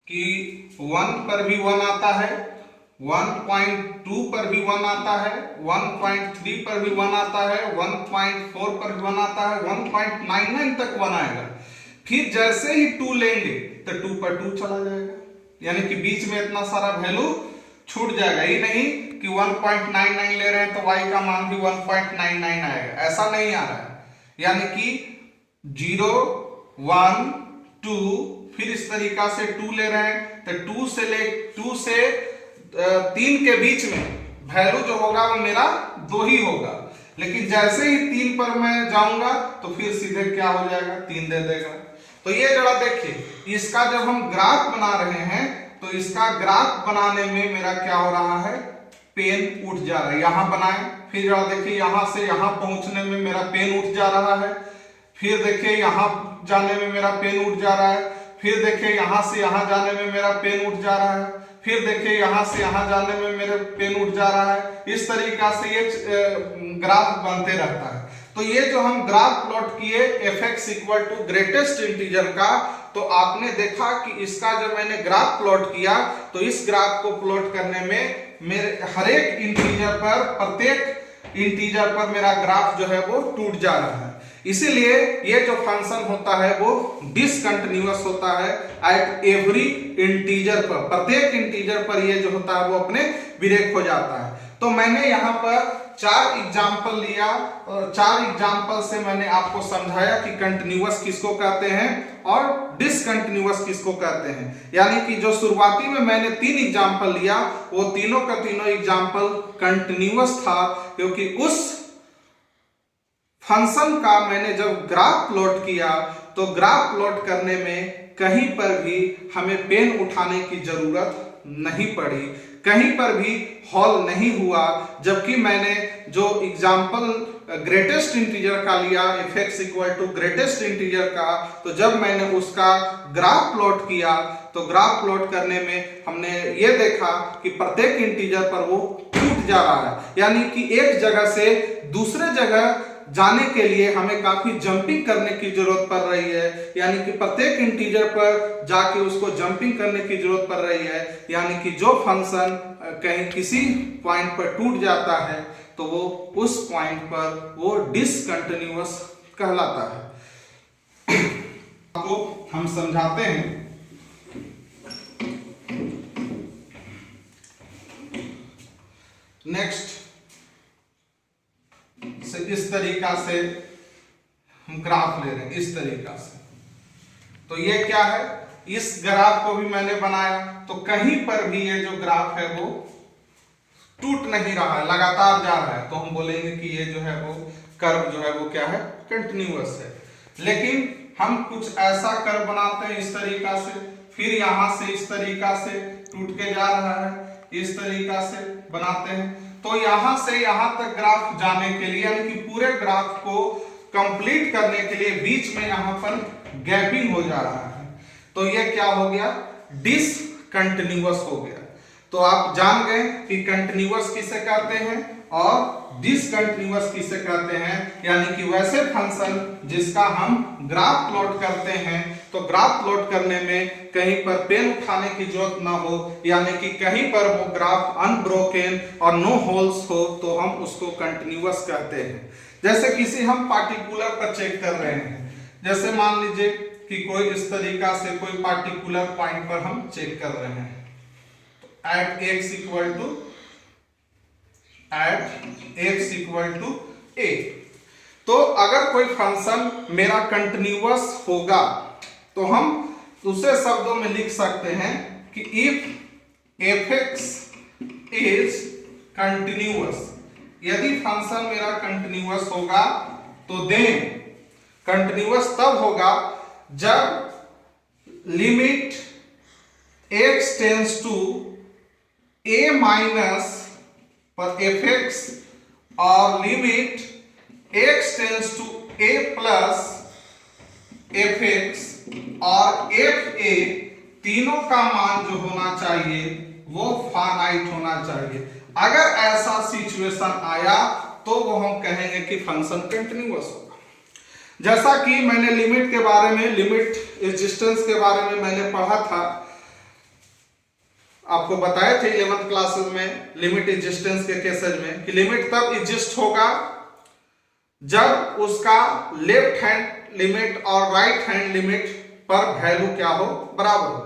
कि 1 पर भी 1 आता है, 1.2 पर भी 1 आता है, 1.3 पर भी 1 आता है, 1.4 पर भी 1 आता है, 1.99 तक 1 आएगा। फिर जैसे ही 2 लेंगे तो 2 पर 2 चला जाएगा, यानी कि बीच में इतना सारा वैल्यू छूट जाएगा। ये नहीं कि 1.99 ले रहे हैं तो y का मान भी 1.99 आएगा, ऐसा नहीं आ रहा है। यानी कि 0, 1, 2, फिर इस तरीका से 2 ले रहे हैं तो 2 से 3 के बीच में वैल्यू जो होगा वो मेरा 2 ही होगा। लेकिन जैसे ही 3 पर मैं जाऊंगा तो फिर सीधे क्या हो जाएगा, 3 दे देगा। तो ये जरा देखिए, इसका जब हम ग्राफ बना रहे हैं तो इसका ग्राफ बनाने में मेरा क्या हो रहा है, पेन उठ जा रहा है। यहां बनाए, फिर जरा देखिए यहां से यहां पहुंचने में मेरा पेन उठ जा रहा है, फिर देखिए यहां जाने में मेरा पेन उठ जा रहा है, फिर देखिए यहां से यहां जाने में मेरा पेन उठ जा रहा है, फिर देखिए यहां से यहां जाने में मेरा पेन उठ जा रहा है। इस तरीका से ये ग्राफ बनते रहता है। तो ये जो हम ग्राफ प्लॉट किए f(x) equal to greatest integer का, तो आपने देखा कि इसका जब मैंने ग्राफ प्लॉट किया तो इस ग्राफ को प्लॉट करने में मेरे हर एक इंटीजर पर, प्रत्येक इंटीजर पर मेरा ग्राफ जो है वो टूट जा रहा है। इसीलिए ये जो फंक्शन होता है वो डिसकंटिन्यूअस होता है एट एवरी इंटीजर पर, प्रत्येक इंटीजर पर ये जो होता है वो अपने ब्रेक हो जाता है। तो मैंने यहाँ पर 4 एग्जाम्पल लिया और 4 एग्जाम्पल से मैंने आपको समझाया कि कंटिन्यूअस किसको कहते हैं और डिसकंटिन्यूअस किसको कहते हैं। यानी कि जो शुरुआती में मैंने 3 एग्जाम्पल लिया वो तीनों का तीनों एग्जाम्पल कंटिन्यूअस था, क्योंकि उस फंक्शन का मैंने जब ग्राफ प्लॉट किया तो ग्राफ प्लॉट करने में कहीं पर भी हमें पेन उठाने की जरूरत नहीं पड़ी, कहीं पर भी हॉल नहीं हुआ। जबकि मैंने जो एग्जाम्पल ग्रेटेस्ट इंटीजर का लिया f(x) equal to greatest integer का, तो जब मैंने उसका ग्राफ प्लॉट किया तो ग्राफ प्लॉट करने में हमने ये देखा कि प्रत्येक इंटीजर पर वो टूट जा रहा है। यानी कि एक जगह से दूसरे जगह जाने के लिए हमें काफी जंपिंग करने की जरूरत पड़ रही है। यानी कि प्रत्येक इंटीजर पर जाके उसको जंपिंग करने की जरूरत पड़ रही है। यानी कि जो फंक्शन कहीं किसी पॉइंट पर टूट जाता है तो वो उस पॉइंट पर वो डिसकंटिन्यूअस कहलाता है। आपको हम समझाते हैं। नेक्स्ट से इस तरीका से हम ग्राफ ले रहे हैं, इस तरीका से। तो ये क्या है, इस ग्राफ को भी मैंने बनाया तो कहीं पर भी ये जो ग्राफ है वो टूट नहीं रहा है, लगातार जा रहा है। तो हम बोलेंगे कि ये जो है वो कर्व जो है वो क्या है, कंटिन्यूअस है। लेकिन हम कुछ ऐसा कर्व बनाते हैं इस तरीका से, फिर यहां से इस तरीका से टूट के जा रहा है, इस तरीका से बनाते हैं। तो यहां से यहां तक ग्राफ जाने के लिए, यानी कि पूरे ग्राफ को कंप्लीट करने के लिए बीच में यहां पर गैपिंग हो जा रहा है। तो ये क्या हो गया, डिसकंटिन्यूअस हो गया। तो आप जान गए कि कंटिन्यूअस किसे कहते हैं और डिसकंटिन्यूअस किसे कहते हैं। यानी कि वैसे फंक्शन जिसका हम ग्राफ प्लॉट करते हैं तो ग्राफ प्लॉट करने में कहीं पर पेन उठाने की जरूरत ना हो, यानी कि कहीं पर वो ग्राफ अनब्रोकन और नो होल्स हो, तो हम उसको कंटिन्यूअस कहते हैं। जैसे किसी हम पार्टिकुलर पर चेक कर रहे हैं, जैसे मान लीजिए कि कोई इस तरीका से कोई पार्टिकुलर पॉइंट पर हम चेक कर रहे हैं, at x equal to a। तो अगर कोई फंक्शन मेरा कंटिन्यूअस होगा तो हम दूसरे शब्दों में लिख सकते हैं कि इफ f(x) इज कंटिन्यूअस, यदि फंक्शन मेरा कंटिन्यूअस होगा तो देन कंटिन्यूअस तब होगा जब limit x tends to a minus पर f(x) और limit x tends to a plus f(x) और fa तीनों का मान जो होना चाहिए वो फाइनाइट होना चाहिए। अगर ऐसा सिचुएशन आया तो वो हम कहेंगे कि फंक्शन कंटिन्यूअस होगा। जैसा कि मैंने लिमिट के बारे में, लिमिट एक्जिस्टेंस के बारे में मैंने पढ़ा था आपको बताए थे 11th क्लासेस में लिमिट एग्जिस्टेंस के केसेज में कि लिमिट तब एग्जिस्ट होगा जब उसका लेफ्ट हैंड लिमिट और राइट हैंड लिमिट पर वैल्यू क्या हो, बराबर हो।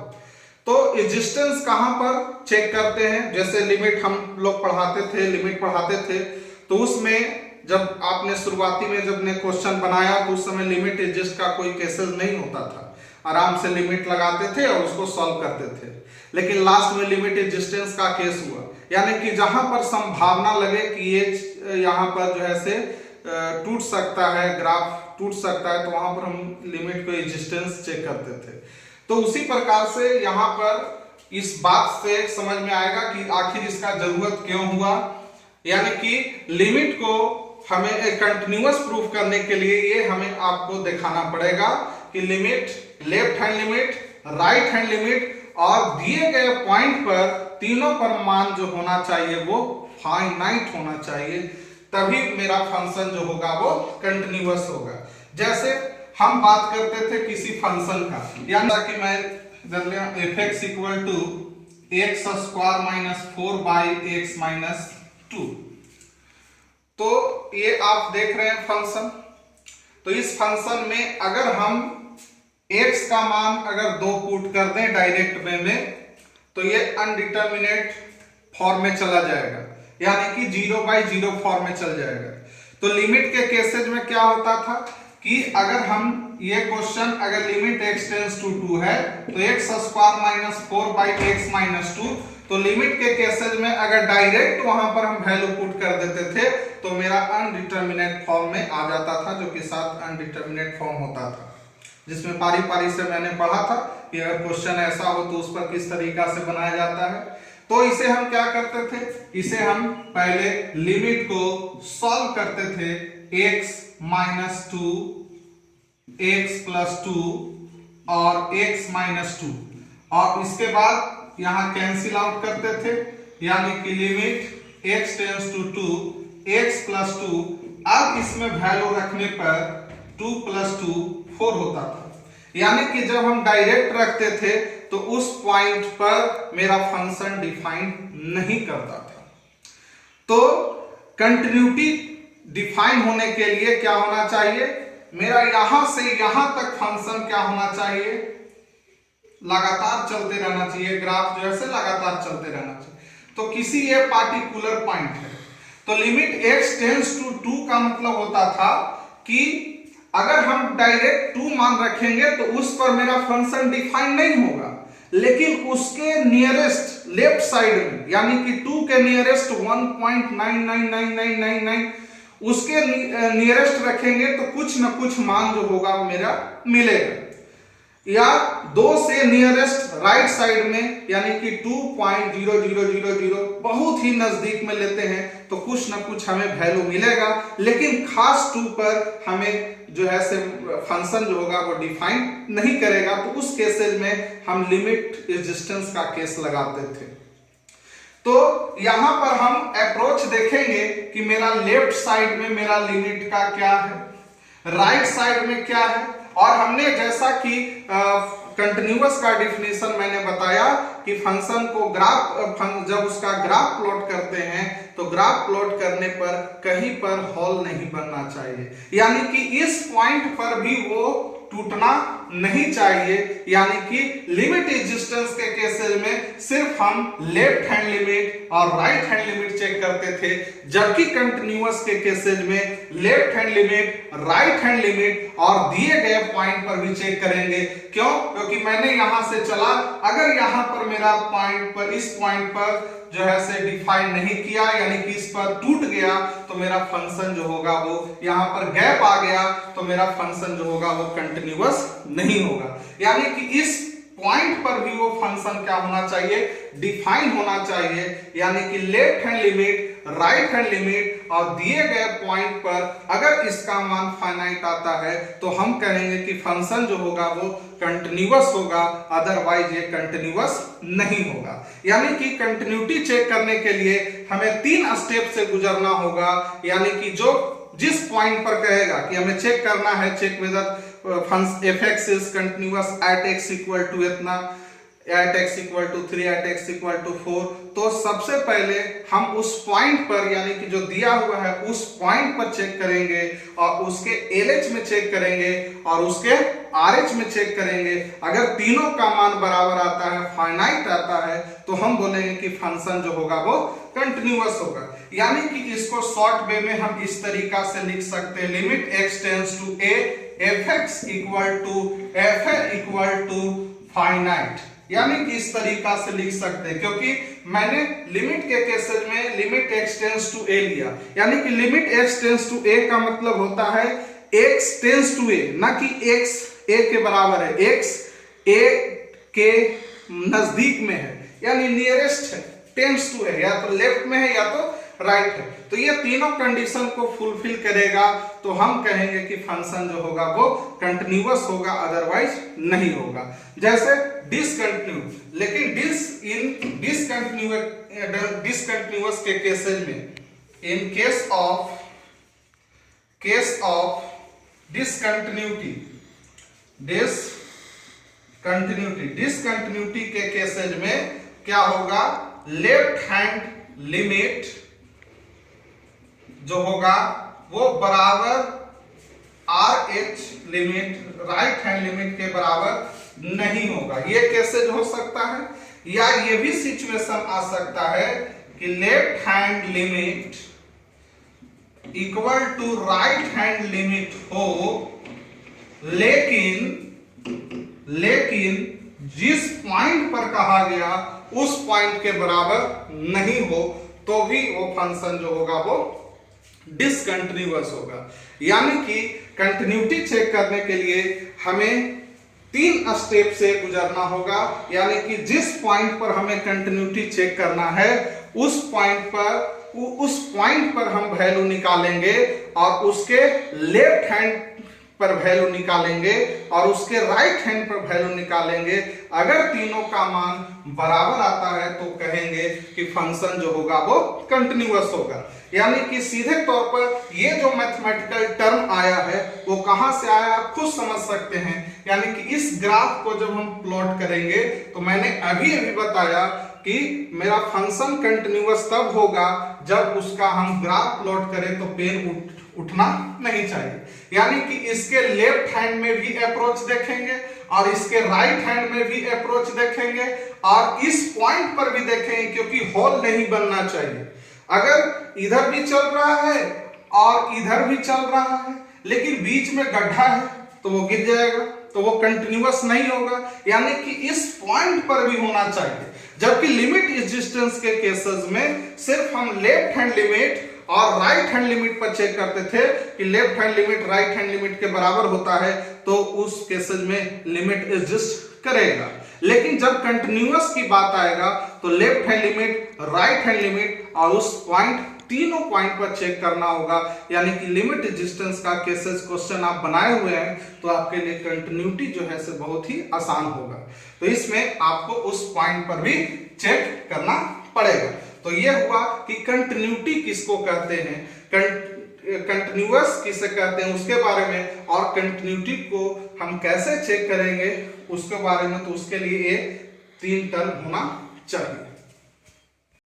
तो एग्जिस्टेंस कहां पर चेक करते हैं, जैसे लिमिट हम लोग पढ़ाते थे, लिमिट पढ़ाते थे, तो उसमें जब आपने शुरुआती में जब ने क्वेश्चन बनाया तो उस समय लिमिट एग्जिस्ट का कोई केसेस नहीं होता था, आराम से लिमिट लगाते थे और उसको सॉल्व करते थे। लेकिन लास्ट में लिमिट एग्जिस्टेंस का केस हुआ, यानी कि जहां पर संभावना लगे कि ये यहाँ पर जो है से टूट सकता है, ग्राफ टूट सकता है, तो वहां पर हम लिमिट को एग्जिस्टेंस चेक करते थे। तो उसी प्रकार से यहाँ पर इस बात से समझ में आएगा कि आखिर इसका जरूरत क्यों हुआ, यानी कि लिमिट को हमें एक कंटिन्यूअस प्रूफ करने के लिए ये हमें आपको दिखाना पड़ेगा कि limit, left hand limit, right hand limit और दिए गए पॉइंट पर तीनों पर मान जो होना चाहिए वो फाइनाइट होना चाहिए, तभी मेरा फंक्शन जो होगा वो कंटिन्यूअस होगा। जैसे हम बात करते थे किसी फंक्शन का, यानी कि मैं f(x = x² - 4 / x - 2, तो ये आप देख रहे हैं फंक्शन। तो इस फंक्शन में अगर हम x का मान अगर 2 पुट कर दें डायरेक्ट वे में, तो ये अनडिटरमिनेट फॉर्म में चला जाएगा, यानी कि 0/0 फॉर्म में चल जाएगा। तो लिमिट के केसेज में क्या होता था कि अगर हम ये क्वेश्चन अगर लिमिट x टेंड्स टू 2 है तो x² - 4 / x - 2, तो लिमिट के केसेज में अगर डायरेक्ट वहां पर हम वैल्यू पुट कर देते थे तो मेरा अनडिटरमिनेट फॉर्म में आ जाता था, जो कि साथ अनडिटरमिनेट फॉर्म होता था, जिसमें पारी पारी से मैंने पढ़ा था कि अगर क्वेश्चन ऐसा हो तो उस पर किस तरीका से बनाया जाता है। तो इसे हम क्या करते थे, इसे हम पहले लिमिट को सॉल्व करते थे, x - 2, x + 2 और x - 2, और इसके बाद यहां कैंसिल आउट करते थे, यानी कि limit x tends to 2, x + 2, अब इसमें वैल्यू रखने पर 2 + 2 4 होता था, यानी कि जब हम डायरेक्ट रखते थे तो उस पॉइंट पर मेरा फंक्शन डिफाइन नहीं करता था। तो कंटिन्यूटी डिफाइन होने के लिए क्या होना चाहिए, मेरा यहां से यहां तक फंक्शन क्या होना चाहिए, लगातार चलते रहना चाहिए, ग्राफ जो है लगातार चलते रहना चाहिए। तो किसी ये पार्टिकुलर पॉइंट है, तो लिमिट x टेंड्स टू 2 का मतलब होता था कि अगर हम डायरेक्ट 2 मान रखेंगे तो उस पर मेरा फंक्शन डिफाइन नहीं होगा, लेकिन उसके नियरेस्ट लेफ्ट साइड में, यानी कि 2 के नियरेस्ट 1.999999 उसके नियरेस्ट रखेंगे तो कुछ ना कुछ मान जो होगा मेरा मिलेगा, या 2 से नियरेस्ट राइट साइड में, यानी कि 2.0000 बहुत ही नजदीक में लेते हैं तो कुछ ना कुछ हमें वैल्यू मिलेगा, लेकिन खास 2 पर हमें जो है से फंक्शन जो होगा वो डिफाइन नहीं करेगा। तो उस केसेज में हम लिमिट एग्जिस्टेंस का केस लगाते थे। तो यहां पर हम अप्रोच देखेंगे कि मेरा लेफ्ट साइड में मेरा लिमिट का क्या है, राइट साइड में क्या है, और हमने जैसा कि कंटिन्यूअस का डिफिनेशन मैंने बताया कि फंक्शन को जब उसका ग्राफ प्लॉट करते हैं तो ग्राफ प्लॉट करने पर कहीं पर हॉल नहीं बनना चाहिए, यानी कि इस पॉइंट पर भी वो टूटना नहीं चाहिए, यानी कि लिमिट एग्जिस्टेंस के केसेस में सिर्फ हम लेफ्ट हैंड लिमिट और राइट हैंड लिमिट चेक करते थे, जबकि कंटिन्यूअस के केसेस में left hand limit, right hand limit और दिए गए पॉइंट पर भी चेक करेंगे। क्यों? क्योंकि मैंने यहां से चला, अगर यहां पर मेरा पॉइंट पर, इस पॉइंट पर जो है से डिफाइन नहीं किया, यानी कि इस पर टूट गया, तो मेरा फंक्शन जो होगा वो यहां पर गैप आ गया तो मेरा फंक्शन जो होगा वो कंटिन्यूअस नहीं होगा, यानी कि इस पॉइंट पर भी वो फंक्शन क्या होना चाहिए, डिफाइन होना चाहिए, यानी कि left hand limit, right hand limit और दिए गए पॉइंट पर अगर इसका मान फाइनाइट आता है तो हम कहेंगे कि फंक्शन जो होगा वो कंटिन्यूअस होगा, अदरवाइज ये कंटिन्यूअस नहीं होगा। यानी कि कंटिन्यूटी चेक करने के लिए हमें 3 स्टेप से गुजरना होगा, यानी कि जो जिस पॉइंट पर कहेगा कि हमें चेक करना है, check whether f(x) is continuous at x = इतना, at x equal to 3 at x equal to 4, तो सबसे पहले हम उस पॉइंट पर यानी कि जो दिया हुआ है उस पॉइंट पर चेक करेंगे और उसके LH में चेक करेंगे और उसके RH में चेक करेंगे। अगर तीनों का मान बराबर आता है, फाइनाइट आता है, तो हम बोलेंगे कि फंक्शन जो होगा वो कंटिन्यूअस होगा। यानी कि इसको शॉर्ट वे में हम इस तरीका से लिख सकते हैं, limit x tends to a fx equal to finite, यानी कि इस तरीका से लिख सकते हैं, क्योंकि मैंने लिमिट के केसेस में limit x tends to a लिया, यानी कि limit x tends to a का मतलब होता है x टेंड्स टू a, ना कि x a के बराबर है, x a के नजदीक में है, यानी नियरेस्ट है, टेंड्स टू a, या तो लेफ्ट में है या तो राइट है। तो ये तीनों कंडीशन को फुलफिल करेगा तो हम कहेंगे कि फंक्शन जो होगा वो कंटिन्यूअस होगा, अदरवाइज नहीं होगा। जैसे डिसकंटिन्यू, लेकिन डिसकंटिन्यूअस के केसेस में, इन केस ऑफ डिसकंटिन्यूटी के केसेस में क्या होगा, लेफ्ट हैंड लिमिट जो होगा वो बराबर RH limit right hand limit के बराबर नहीं होगा। ये कैसे हो सकता है, या ये भी सिचुएशन आ सकता है कि left hand limit equal to right hand limit हो, लेकिन जिस पॉइंट पर कहा गया उस पॉइंट के बराबर नहीं हो, तो भी वो फंक्शन जो होगा वो डिसकंटिन्यूअस होगा। यानी कि कंटिन्यूटी चेक करने के लिए हमें 3 स्टेप से गुजरना होगा, यानी कि जिस पॉइंट पर हमें कंटिन्यूटी चेक करना है उस पॉइंट पर हम वैल्यू निकालेंगे और उसके लेफ्ट हैंड पर वैल्यू निकालेंगे और उसके राइट हैंड पर वैल्यू निकालेंगे। अगर तीनों का मान बराबर आता है तो कहेंगे कि फंक्शन जो होगा वो कंटिन्यूअस होगा। यानी कि सीधे तौर पर ये जो मैथमेटिकल टर्म आया है वो कहां से आया आप खुद समझ सकते हैं। यानी कि इस ग्राफ को जब हम प्लॉट करेंगे तो मैंने अभी बताया कि मेरा फंक्शन कंटिन्यूअस तब होगा जब उसका हम ग्राफ प्लॉट करें तो पेन उठना नहीं चाहिए। यानी कि इसके लेफ्ट हैंड में भी अप्रोच देखेंगे और इसके राइट हैंड में भी अप्रोच देखेंगे और इस पॉइंट पर भी देखेंगे, क्योंकि होल नहीं बनना चाहिए। अगर इधर भी चल रहा है और इधर भी चल रहा है लेकिन बीच में गड्ढा है तो वो गिर जाएगा, तो वो कंटिन्यूअस नहीं होगा। यानी कि इस पॉइंट पर भी होना चाहिए। जबकि लिमिट एग्जिस्टेंस के केसेस में सिर्फ हम लेफ्ट हैंड लिमिट और राइट हैंड लिमिट पर चेक करते थे कि left hand limit right hand limit के बराबर होता है तो उस केसेस में लिमिट एग्जिस्ट करेगा। लेकिन जब कंटिन्यूअस की बात आएगा तो left hand limit, right hand limit और उस पॉइंट, तीनों पॉइंट पर चेक करना होगा। यानी कि लिमिट एग्जिस्टेंस का केसेस क्वेश्चन आप बनाए हुए हैं तो आपके लिए कंटिन्यूटी जो है से बहुत ही आसान होगा। तो इसमें आपको उस पॉइंट पर भी चेक करना पड़ेगा। तो ये हुआ कि कंटिन्यूटी किसको कहते हैं, कंटिन्यूअस किसे कहते हैं उसके बारे में, और कंटिन्यूटी को हम कैसे चेक करेंगे उसके बारे में। तो उसके लिए ये 3 टर्म होना चाहिए।